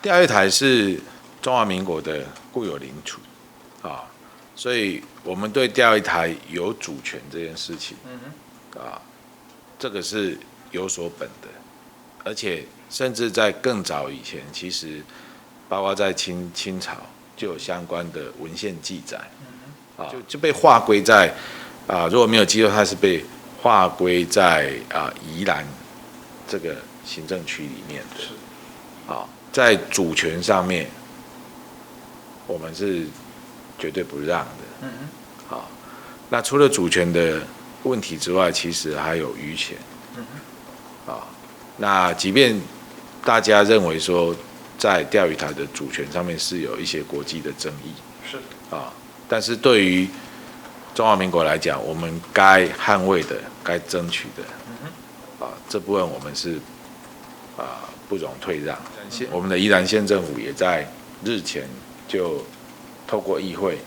钓鱼台是中华民国的固有领土啊，所以我们对钓鱼台有主权这件事情啊，这个是有所本的，而且甚至在更早以前，其实包括在清朝就有相关的文献记载啊，就被划归在如果没有记错，它是被划归在宜兰这个行政区里面的。啊，在主权上面，我们是绝对不让的。好，那除了主权的问题之外，其实还有渔权。那即便大家认为说，在钓鱼台的主权上面是有一些国际的争议，但是对于中华民国来讲，我们该捍卫的、该争取的，这部分我们是不容退让。我们的宜兰县政府也在日前就透过议会，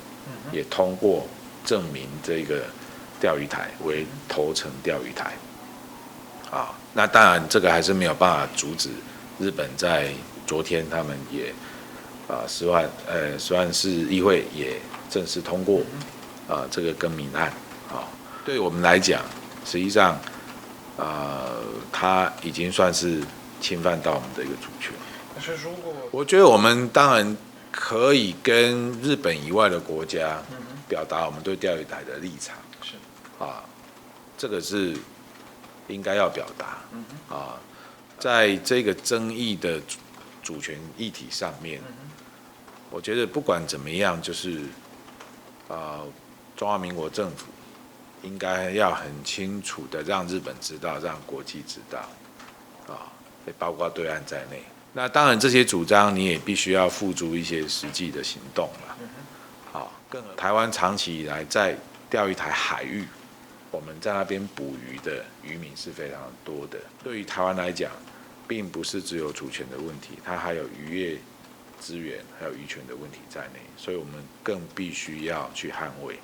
也通过证明这个钓鱼台为头城钓鱼台。那当然这个还是没有办法阻止日本在昨天他们也十万市议会也正式通过这个更名案。对我们来讲，实际上它已经算是侵犯到我们的一个主权。但是如果我觉得我们当然可以跟日本以外的国家表达我们对钓鱼台的立场，这个是应该要表达。在这个争议的主权议题上面，我觉得不管怎么样，就是中华民国政府应该要很清楚的让日本知道，让国际知道，包括对岸在内。那当然这些主张你也必须要付诸一些实际的行动了。台湾长期以来在钓鱼台海域，我们在那边捕鱼的渔民是非常多的。对于台湾来讲，并不是只有主权的问题，它还有渔业资源，还有渔权的问题在内，所以我们更必须要去捍卫。